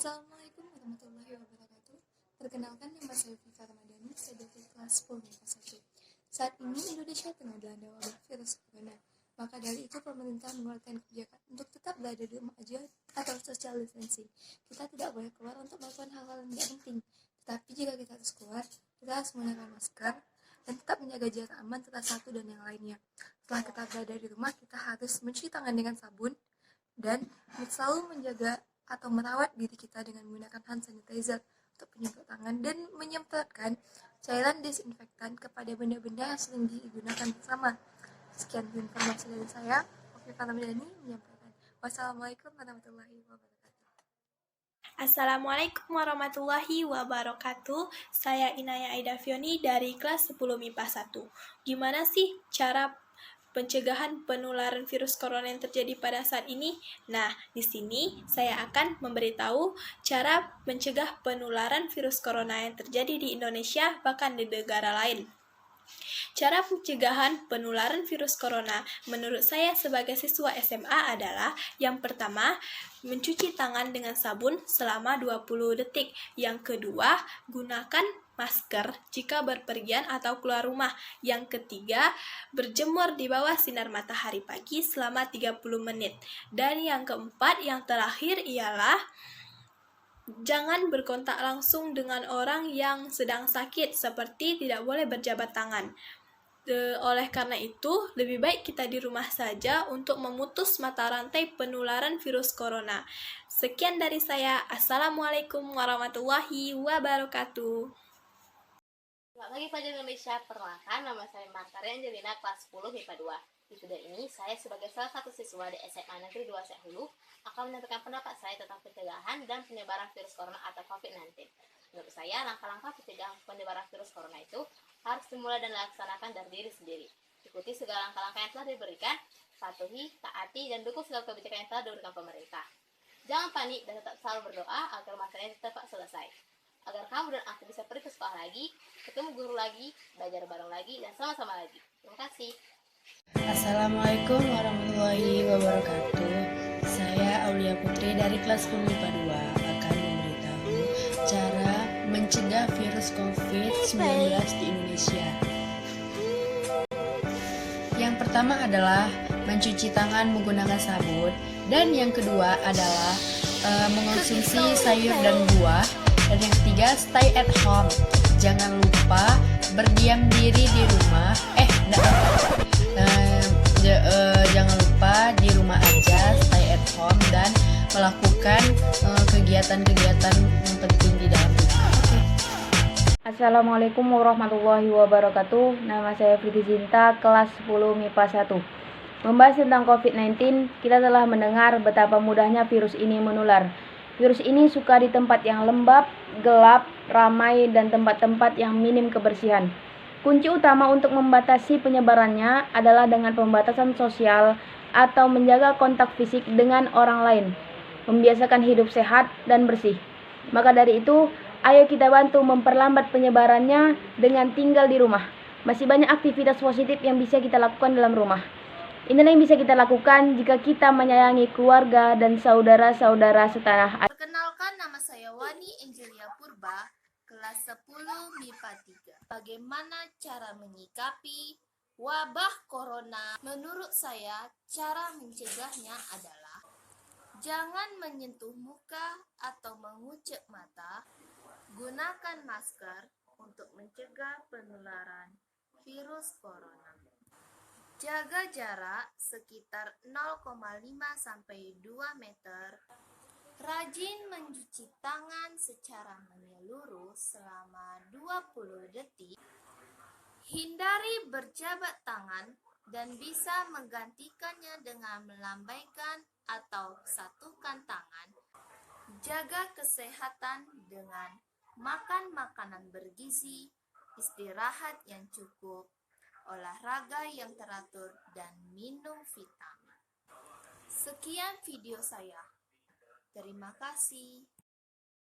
Assalamualaikum warahmatullahi wabarakatuh. Perkenalkan, nama saya Vika Ramadhani, saya dari kelas 10 MIPA 1. Saat ini Indonesia tengah dilanda wabah virus corona. Maka dari itu pemerintah mengeluarkan kebijakan untuk tetap berada di rumah aja atau social distancing. Kita tidak boleh keluar untuk melakukan hal-hal yang tidak penting. Tetapi jika kita harus keluar, kita harus menggunakan masker dan tetap menjaga jarak aman antara satu dan yang lainnya. Setelah kita berada di rumah, kita harus mencuci tangan dengan sabun dan selalu menjaga atau merawat diri kita dengan menggunakan hand sanitizer untuk penyemprot tangan dan menyemprotkan cairan desinfektan kepada benda-benda yang sering digunakan bersama. Sekian informasi dari saya. Oke, Ramadhani menyampaikan. Wassalamualaikum warahmatullahi wabarakatuh. Assalamualaikum warahmatullahi wabarakatuh. Saya Inaya Aida Fioni dari kelas 10 MIPA 1. Gimana sih cara pencegahan penularan virus corona yang terjadi pada saat ini? Nah, di sini saya akan memberitahu cara mencegah penularan virus corona yang terjadi di Indonesia bahkan di negara lain. Cara pencegahan penularan virus corona menurut saya sebagai siswa SMA adalah yang pertama, mencuci tangan dengan sabun selama 20 detik. Yang kedua, gunakan masker jika berpergian atau keluar rumah. Yang ketiga, berjemur di bawah sinar matahari pagi selama 30 menit. Dan yang keempat, yang terakhir ialah jangan berkontak langsung dengan orang yang sedang sakit, seperti tidak boleh berjabat tangan. Oleh karena itu, lebih baik kita di rumah saja untuk memutus mata rantai penularan virus corona. Sekian dari saya. Assalamualaikum warahmatullahi wabarakatuh. Selamat pagi pelajar Indonesia, perkenalkan nama saya Martaria Angelina, kelas 10 MIPA 2. Di video ini, saya sebagai salah satu siswa di SMA Negeri 2 Sehulu akan menyampaikan pendapat saya tentang pencegahan dan penyebaran virus corona atau COVID-19. Menurut saya, langkah-langkah pencegahan penyebaran virus corona itu harus dimulai dan dilaksanakan dari diri sendiri. Ikuti segala langkah-langkah yang telah diberikan, patuhi, taati, dan dukung segala kebijakan yang telah diberikan pemerintah. Jangan panik dan tetap selalu berdoa agar masalahnya cepat selesai. Agar kamu dan aku bisa pergi ke sekolah lagi, ketemu guru lagi, belajar bareng lagi, dan sama-sama lagi. Terima kasih. Assalamualaikum warahmatullahi wabarakatuh. Saya Aulia Putri dari kelas 10 MIPA 2 akan memberitahu cara mencegah virus COVID-19 di Indonesia. Yang pertama adalah mencuci tangan menggunakan sabun, dan yang kedua adalah mengonsumsi sayur dan buah, dan yang ketiga stay at home. Jangan lupa berdiam diri di rumah. Jangan lupa di rumah aja, stay at home, dan melakukan kegiatan-kegiatan yang penting di dalam rumah. Assalamualaikum warahmatullahi wabarakatuh. Nama saya Fitri Zinta, kelas 10 MIPA 1. Membahas tentang COVID-19, kita telah mendengar betapa mudahnya virus ini menular. Virus ini suka di tempat yang lembab, gelap, ramai, dan tempat-tempat yang minim kebersihan. Kunci utama untuk membatasi penyebarannya adalah dengan pembatasan sosial atau menjaga kontak fisik dengan orang lain, membiasakan hidup sehat dan bersih. Maka dari itu, ayo kita bantu memperlambat penyebarannya dengan tinggal di rumah. Masih banyak aktivitas positif yang bisa kita lakukan dalam rumah. Inilah yang bisa kita lakukan jika kita menyayangi keluarga dan saudara-saudara setanah air. Perkenalkan, nama saya Wani Angelia Purba, kelas 10 MIPA 3. Bagaimana cara menyikapi wabah corona? Menurut saya, cara mencegahnya adalah jangan menyentuh muka atau mengucek mata, gunakan masker untuk mencegah penularan virus corona. Jaga jarak sekitar 0,5 sampai 2 meter. Rajin mencuci tangan secara menyeluruh selama 20 detik. Hindari berjabat tangan dan bisa menggantikannya dengan melambaikan atau satukan tangan. Jaga kesehatan dengan makan makanan bergizi, istirahat yang cukup, olahraga yang teratur, dan minum vitamin. Sekian video saya. Terima kasih.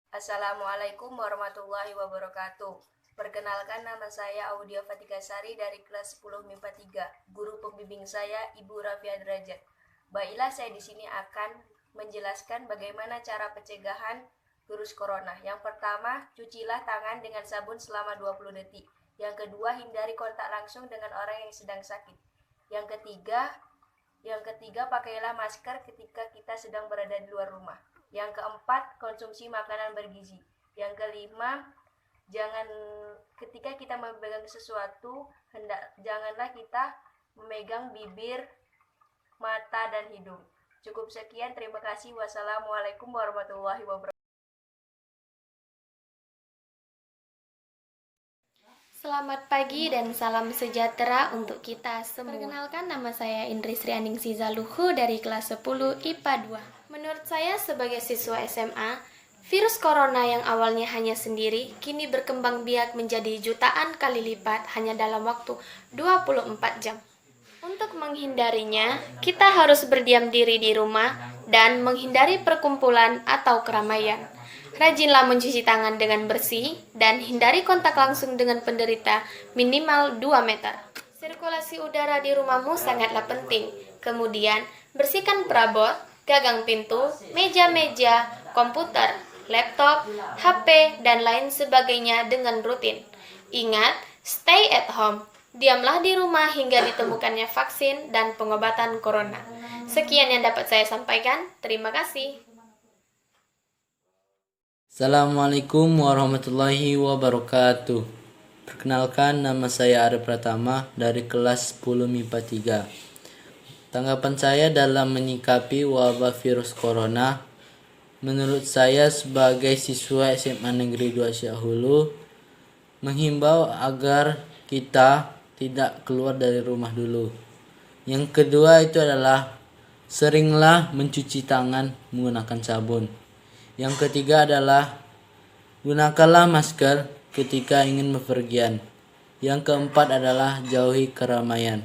Assalamualaikum warahmatullahi wabarakatuh. Perkenalkan, nama saya Audia Fatika Sari dari kelas 10 MIPA 3. Guru pembimbing saya Ibu Rafia Derajat. Baiklah, saya di sini akan menjelaskan bagaimana cara pencegahan virus corona. Yang pertama, cucilah tangan dengan sabun selama 20 detik. Yang kedua, hindari kontak langsung dengan orang yang sedang sakit. Yang ketiga, pakailah masker ketika kita sedang berada di luar rumah. Yang keempat, konsumsi makanan bergizi. Yang kelima, ketika kita memegang sesuatu, janganlah kita memegang bibir, mata, dan hidung. Cukup sekian, terima kasih. Wassalamualaikum warahmatullahi wabarakatuh. Selamat pagi dan salam sejahtera untuk kita semua. Perkenalkan, nama saya Indri Srianing Sizaluhu dari kelas 10 IPA 2. Menurut saya sebagai siswa SMA, virus corona yang awalnya hanya sendiri, kini berkembang biak menjadi jutaan kali lipat hanya dalam waktu 24 jam. Untuk menghindarinya, kita harus berdiam diri di rumah dan menghindari perkumpulan atau keramaian. Rajinlah mencuci tangan dengan bersih dan hindari kontak langsung dengan penderita minimal 2 meter. Sirkulasi udara di rumahmu sangatlah penting. Kemudian, bersihkan perabot, gagang pintu, meja-meja, komputer, laptop, HP, dan lain sebagainya dengan rutin. Ingat, stay at home. Diamlah di rumah hingga ditemukannya vaksin dan pengobatan corona. Sekian yang dapat saya sampaikan. Terima kasih. Assalamualaikum warahmatullahi wabarakatuh. Perkenalkan, nama saya Arif Pratama dari kelas 10 MIPA 3. Tanggapan saya dalam menyikapi wabah virus corona, menurut saya sebagai siswa SMA Negeri 2 Syahulu, menghimbau agar kita tidak keluar dari rumah dulu. Yang kedua itu adalah seringlah mencuci tangan menggunakan sabun. Yang ketiga adalah gunakanlah masker ketika ingin bepergian. Yang keempat adalah jauhi keramaian.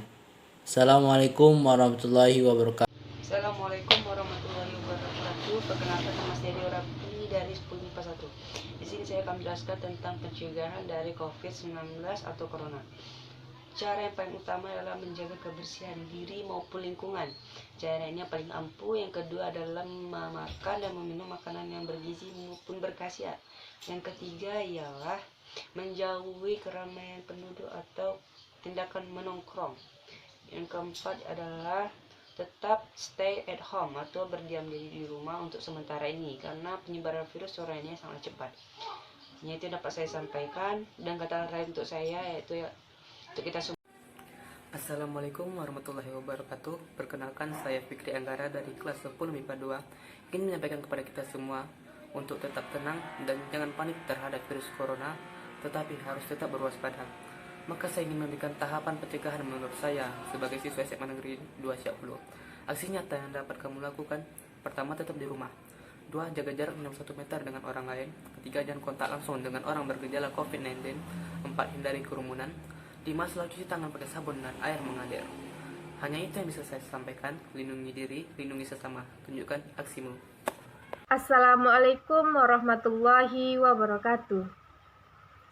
Assalamualaikum warahmatullahi wabarakatuh. Assalamualaikum warahmatullahi wabarakatuh. Perkenalkan, nama saya Dio Rapi dari 10 MIPA 1. Di sini saya akan menjelaskan tentang pencegahan dari COVID-19 atau corona. Cara yang paling utama adalah menjaga kebersihan diri maupun lingkungan. Cara ini yang paling ampuh. Yang kedua adalah memakan dan meminum makanan yang bergizi maupun berkhasiat. Yang ketiga ialah menjauhi keramaian penduduk atau tindakan menongkrong. Yang keempat adalah tetap stay at home atau berdiam diri di rumah untuk sementara ini karena penyebaran virus corona ini sangat cepat. Itu dapat saya sampaikan, dan kata lain untuk saya yaitu untuk kita semua. Assalamualaikum warahmatullahi wabarakatuh. Perkenalkan, saya Fikri Anggara dari kelas 10 MIPA 2. Ingin menyampaikan kepada kita semua untuk tetap tenang dan jangan panik terhadap virus corona, tetapi harus tetap berwaspada. Maka saya ingin memberikan tahapan pencegahan menurut saya sebagai siswa SMA Negeri 2 Syahulu. Aksi nyata yang dapat kamu lakukan: pertama, tetap di rumah. 2. Jaga jarak minimal 1 meter dengan orang lain. 3. Jangan kontak langsung dengan orang bergejala COVID-19. 4. Hindari kerumunan. 5. Selalu cuci tangan pakai sabun dan air mengalir. Hanya itu yang bisa saya sampaikan. Lindungi diri, lindungi sesama. Tunjukkan aksimu. Assalamualaikum warahmatullahi wabarakatuh.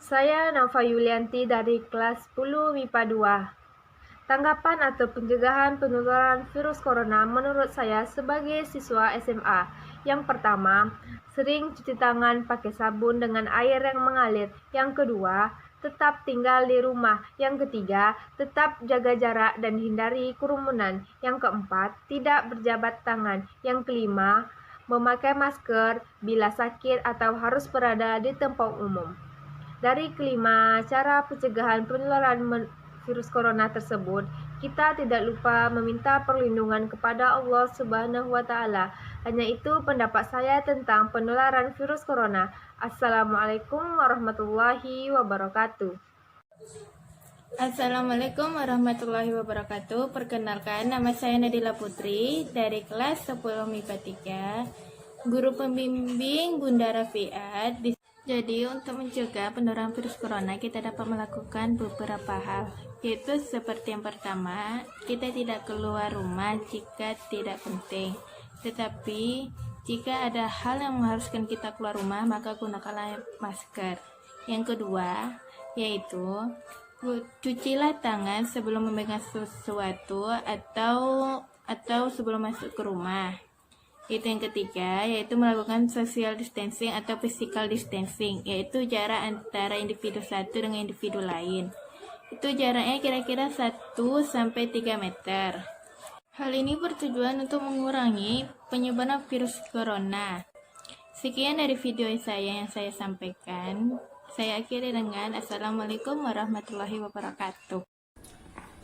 Saya Nova Yulianti dari kelas 10 MIPA 2. Tanggapan atau pencegahan penularan virus corona menurut saya sebagai siswa SMA. Yang pertama, sering cuci tangan pakai sabun dengan air yang mengalir. Yang kedua, tetap tinggal di rumah. Yang ketiga, tetap jaga jarak dan hindari kerumunan. Yang keempat, tidak berjabat tangan. Yang kelima, memakai masker bila sakit atau harus berada di tempat umum. Dari kelima cara pencegahan penularan virus corona tersebut, kita tidak lupa meminta perlindungan kepada Allah Subhanahu wa Ta'ala. Hanya itu pendapat saya tentang penularan virus corona. Assalamualaikum warahmatullahi wabarakatuh. Assalamualaikum warahmatullahi wabarakatuh. Perkenalkan, nama saya Nadila Putri dari kelas 10 MIPA 3. Guru pembimbing Bunda Rafiat. Jadi, untuk mencegah penularan virus corona, kita dapat melakukan beberapa hal, yaitu seperti yang pertama, kita tidak keluar rumah jika tidak penting. Tetapi, jika ada hal yang mengharuskan kita keluar rumah, maka gunakanlah masker. Yang kedua, yaitu cucilah tangan sebelum memegang sesuatu atau sebelum masuk ke rumah. Itu yang ketiga, yaitu melakukan social distancing atau physical distancing, yaitu jarak antara individu satu dengan individu lain. Itu jaraknya kira-kira 1-3 meter. Hal ini bertujuan untuk mengurangi penyebaran virus corona. Sekian dari video saya yang saya sampaikan. Saya akhiri dengan Assalamualaikum warahmatullahi wabarakatuh.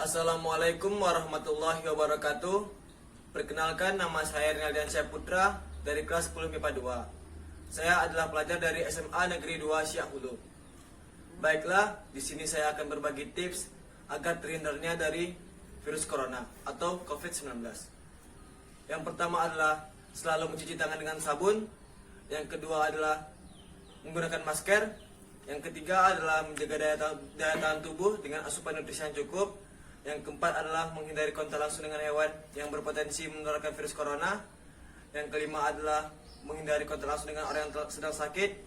Assalamualaikum warahmatullahi wabarakatuh. Perkenalkan, nama saya Rinaldian Syahputra dari kelas 10 MIPA 2. Saya adalah pelajar dari SMA Negeri 2 Siak Hulu. Baiklah, di sini saya akan berbagi tips agar terhindarnya dari virus corona atau COVID-19. Yang pertama adalah selalu mencuci tangan dengan sabun. Yang kedua adalah menggunakan masker. Yang ketiga adalah menjaga daya tahan tubuh dengan asupan nutrisi yang cukup. Yang keempat adalah menghindari kontak langsung dengan hewan yang berpotensi menularkan virus corona. Yang kelima adalah menghindari kontak langsung dengan orang yang sedang sakit.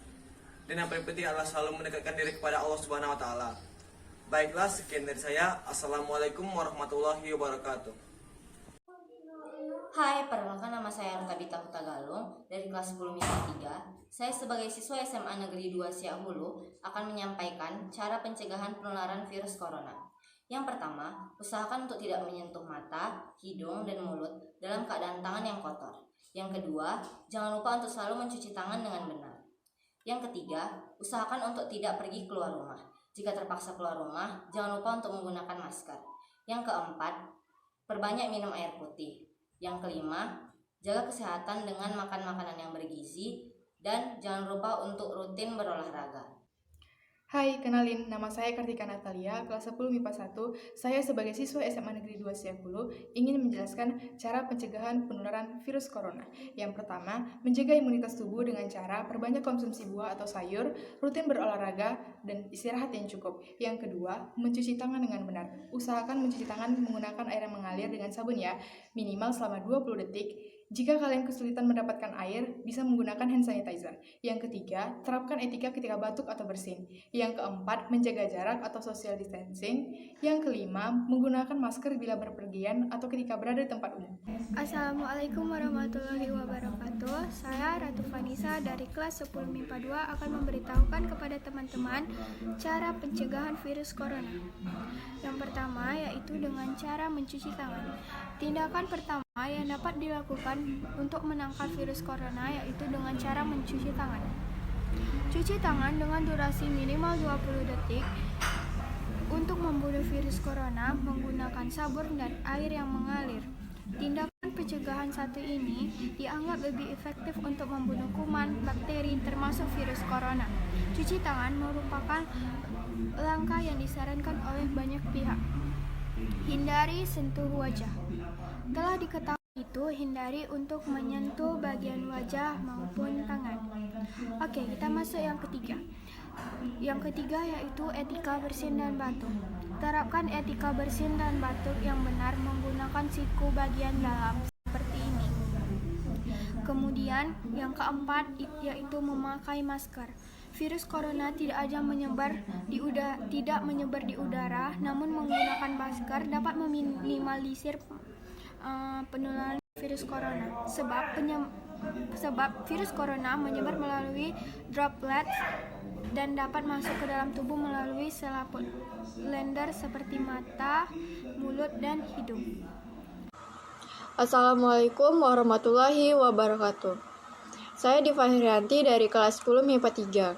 Dan yang paling penting adalah selalu mendekatkan diri kepada Allah Subhanahu wa taala. Baiklah, sekian dari saya. Assalamualaikum warahmatullahi wabarakatuh. Hai, perkenalkan nama saya Rangga Bita Hutagalung dari kelas 10 MIPA 3. Saya sebagai siswa SMA Negeri 2 Siak Hulu akan menyampaikan cara pencegahan penularan virus corona. Yang pertama, usahakan untuk tidak menyentuh mata, hidung, dan mulut dalam keadaan tangan yang kotor. Yang kedua, jangan lupa untuk selalu mencuci tangan dengan benar. Yang ketiga, usahakan untuk tidak pergi keluar rumah. Jika terpaksa keluar rumah, jangan lupa untuk menggunakan masker. Yang keempat, perbanyak minum air putih. Yang kelima, jaga kesehatan dengan makan makanan yang bergizi dan jangan lupa untuk rutin berolahraga. Hai, kenalin, nama saya Kartika Natalia, kelas 10 MIPA 1. Saya sebagai siswa SMA Negeri 2 Siak Hulu ingin menjelaskan cara pencegahan penularan virus corona. Yang pertama, menjaga imunitas tubuh dengan cara perbanyak konsumsi buah atau sayur, rutin berolahraga, dan istirahat yang cukup. Yang kedua, mencuci tangan dengan benar. Usahakan mencuci tangan menggunakan air yang mengalir dengan sabun ya, minimal selama 20 detik. Jika kalian kesulitan mendapatkan air, bisa menggunakan hand sanitizer. Yang ketiga, terapkan etika ketika batuk atau bersin. Yang keempat, menjaga jarak atau social distancing. Yang kelima, menggunakan masker bila berpergian atau ketika berada di tempat umum. Assalamualaikum warahmatullahi wabarakatuh. Saya Ratu Vanisa dari kelas 10 MIPA 2 akan memberitahukan kepada teman-teman cara pencegahan virus corona. Yang pertama yaitu dengan cara mencuci tangan. Tindakan pertama yang dapat dilakukan untuk menangkal virus corona yaitu dengan cara mencuci tangan. Cuci tangan dengan durasi minimal 20 detik untuk membunuh virus corona menggunakan sabun dan air yang mengalir. Tindakan pencegahan satu ini dianggap lebih efektif untuk membunuh kuman, bakteri, termasuk virus corona. Cuci tangan merupakan langkah yang disarankan oleh banyak pihak. Hindari sentuh wajah. Telah diketahui itu, hindari untuk menyentuh bagian wajah maupun tangan. Oke, kita masuk yang ketiga. Yang ketiga yaitu etika bersin dan batuk. Terapkan etika bersin dan batuk yang benar menggunakan siku bagian dalam seperti ini. Kemudian yang keempat yaitu memakai masker. Virus corona tidak menyebar di udara, namun menggunakan masker dapat meminimalisir penularan virus corona. Sebab virus corona menyebar melalui droplet dan dapat masuk ke dalam tubuh melalui selaput lender seperti mata, mulut, dan hidung. Assalamualaikum warahmatullahi wabarakatuh. Saya Diva Herianti dari kelas 10 MIPA 3.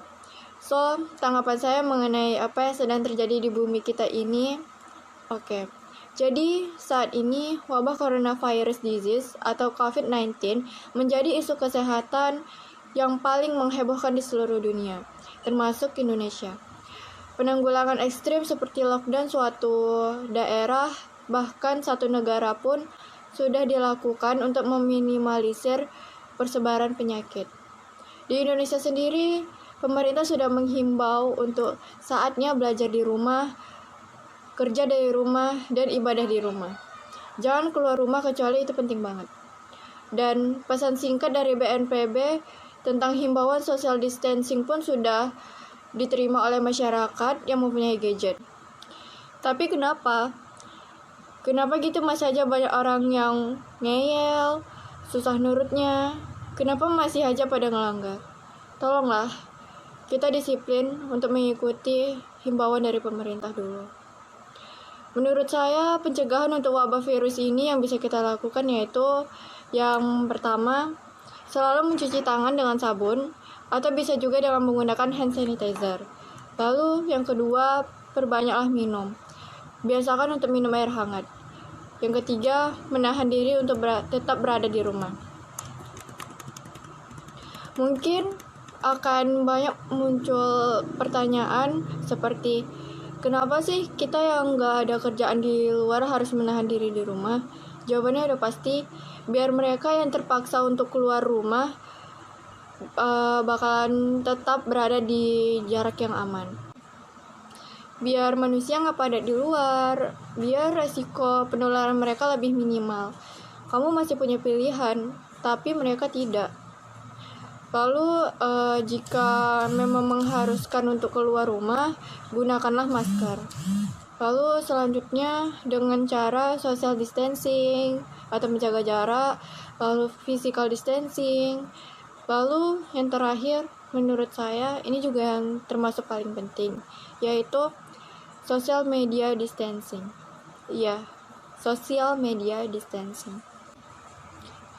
So, tanggapan saya mengenai apa yang sedang terjadi di bumi kita ini. Oke. Jadi, saat ini wabah coronavirus disease atau COVID-19 menjadi isu kesehatan yang paling menghebohkan di seluruh dunia, termasuk Indonesia. Penanggulangan ekstrim seperti lockdown suatu daerah, bahkan satu negara pun sudah dilakukan untuk meminimalisir persebaran penyakit. Di Indonesia sendiri, pemerintah sudah menghimbau untuk saatnya belajar di rumah, kerja dari rumah, dan ibadah di rumah. Jangan keluar rumah kecuali itu penting banget. Dan pesan singkat dari BNPB tentang himbauan social distancing pun sudah diterima oleh masyarakat yang mempunyai gadget. Tapi kenapa gitu masih aja banyak orang yang ngeyel, susah nurutnya. Kenapa masih aja pada ngelanggar? Tolonglah, kita disiplin untuk mengikuti himbauan dari pemerintah dulu. Menurut saya, pencegahan untuk wabah virus ini yang bisa kita lakukan yaitu yang pertama, selalu mencuci tangan dengan sabun atau bisa juga dengan menggunakan hand sanitizer. Lalu yang kedua, perbanyaklah minum. Biasakan untuk minum air hangat. Yang ketiga, menahan diri untuk tetap berada di rumah. Mungkin akan banyak muncul pertanyaan seperti, kenapa sih kita yang nggak ada kerjaan di luar harus menahan diri di rumah? Jawabannya udah pasti, biar mereka yang terpaksa untuk keluar rumah bakalan tetap berada di jarak yang aman. Biar manusia nggak pada di luar, biar resiko penularan mereka lebih minimal. Kamu masih punya pilihan, tapi mereka tidak. Lalu jika memang mengharuskan untuk keluar rumah, gunakanlah masker. Lalu selanjutnya dengan cara social distancing atau menjaga jarak, lalu physical distancing. Lalu yang terakhir menurut saya ini juga yang termasuk paling penting, yaitu social media distancing. Iya, social media distancing.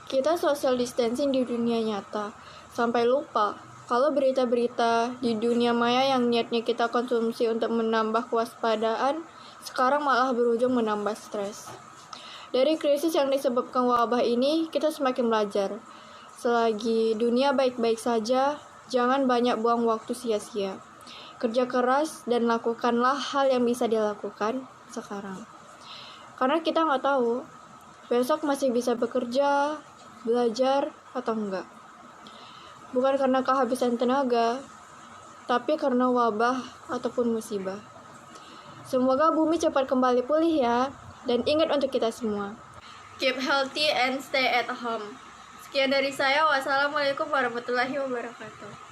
Kita social distancing di dunia nyata, sampai lupa kalau berita-berita di dunia maya yang niatnya kita konsumsi untuk menambah kewaspadaan, sekarang malah berujung menambah stres. Dari krisis yang disebabkan wabah ini, kita semakin belajar. Selagi dunia baik-baik saja, jangan banyak buang waktu sia-sia. Kerja keras dan lakukanlah hal yang bisa dilakukan sekarang. Karena kita nggak tahu, besok masih bisa bekerja, belajar, atau enggak. Bukan karena kehabisan tenaga, tapi karena wabah ataupun musibah. Semoga bumi cepat kembali pulih ya, dan ingat untuk kita semua. Keep healthy and stay at home. Sekian dari saya, wassalamualaikum warahmatullahi wabarakatuh.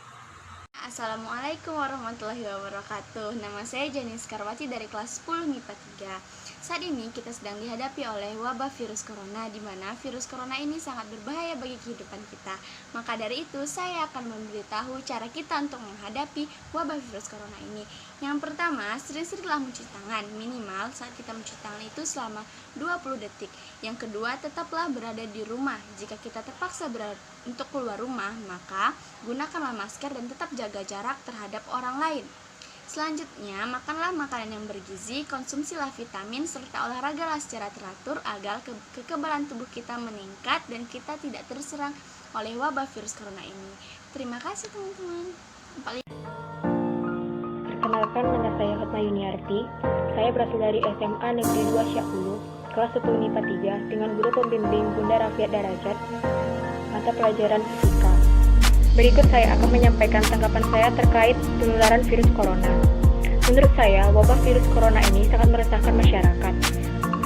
Assalamualaikum warahmatullahi wabarakatuh. Nama saya Janis Karwati dari kelas 10 MIPA 3. Saat ini kita sedang dihadapi oleh wabah virus corona, di mana virus corona ini sangat berbahaya bagi kehidupan kita. Maka dari itu saya akan memberitahu cara kita untuk menghadapi wabah virus corona ini. Yang pertama, sering-seringlah mencuci tangan, minimal saat kita mencuci tangan itu selama 20 detik. Yang kedua, tetaplah berada di rumah. Jika kita terpaksa untuk keluar rumah, maka gunakanlah masker dan tetap jaga jarak terhadap orang lain. Selanjutnya, makanlah makanan yang bergizi, konsumsilah vitamin, serta olahragalah secara teratur agar kekebalan tubuh kita meningkat dan kita tidak terserang oleh wabah virus corona ini. Terima kasih teman-teman. Perkenalkan, nama saya Hotma Yuniarti. Saya berasal dari SMA Negeri 2 Syak Hulu, kelas 10 MIPA 3, dengan guru pembimbing Bunda Rafiat Darajat, mata pelajaran fisika. Berikut saya akan menyampaikan tanggapan saya terkait penularan virus corona. Menurut saya, wabah virus corona ini sangat meresahkan masyarakat,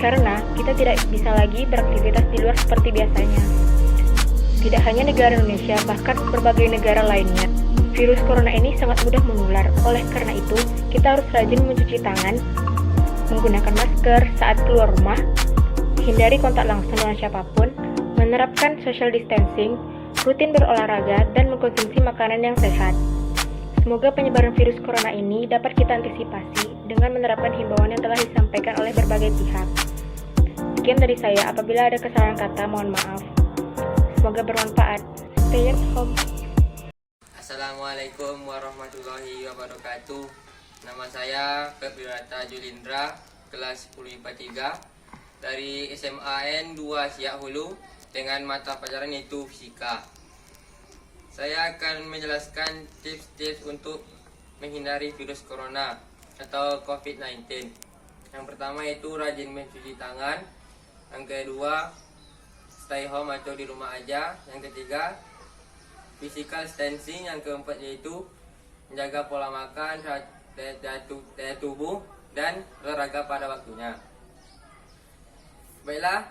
karena kita tidak bisa lagi beraktivitas di luar seperti biasanya. Tidak hanya negara Indonesia, bahkan berbagai negara lainnya. Virus corona ini sangat mudah menular, oleh karena itu, kita harus rajin mencuci tangan, menggunakan masker saat keluar rumah, hindari kontak langsung dengan siapapun, menerapkan social distancing, rutin berolahraga, dan mengkonsumsi makanan yang sehat. Semoga penyebaran virus corona ini dapat kita antisipasi dengan menerapkan himbauan yang telah disampaikan oleh berbagai pihak. Sekian dari saya, apabila ada kesalahan kata, mohon maaf. Semoga bermanfaat. Stay at home. Assalamualaikum warahmatullahi wabarakatuh. Nama saya Febriata Julindra, kelas 10 IPA 3 dari SMA N2 Syak Hulu dengan mata pelajaran yaitu fisika. Saya akan menjelaskan tips-tips untuk menghindari virus corona atau COVID-19. Yang pertama yaitu rajin mencuci tangan. Yang kedua, stay home atau di rumah aja. Yang ketiga, physical distancing. Yang keempat yaitu menjaga pola makan, daya tubuh, dan olahraga pada waktunya. Baiklah,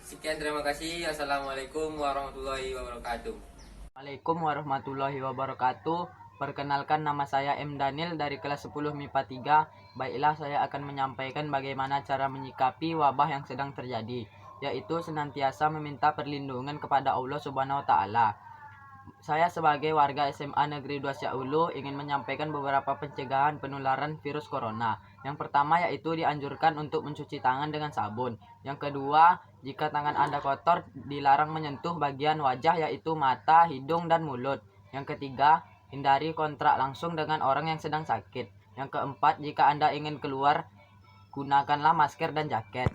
sekian, terima kasih. Assalamualaikum warahmatullahi wabarakatuh. Assalamualaikum warahmatullahi wabarakatuh. Perkenalkan, nama saya M. Daniel dari kelas 10 MIPA 3. Baiklah, saya akan menyampaikan bagaimana cara menyikapi wabah yang sedang terjadi. yaitu senantiasa meminta perlindungan kepada Allah Subhanahu wa taala. Saya sebagai warga SMA Negeri 2 Siak Hulu ingin menyampaikan beberapa pencegahan penularan virus corona. Yang pertama yaitu dianjurkan untuk mencuci tangan dengan sabun. Yang kedua, jika tangan Anda kotor, dilarang menyentuh bagian wajah yaitu mata, hidung, dan mulut. Yang ketiga, hindari kontak langsung dengan orang yang sedang sakit. Yang keempat, jika Anda ingin keluar, gunakanlah masker dan jaket.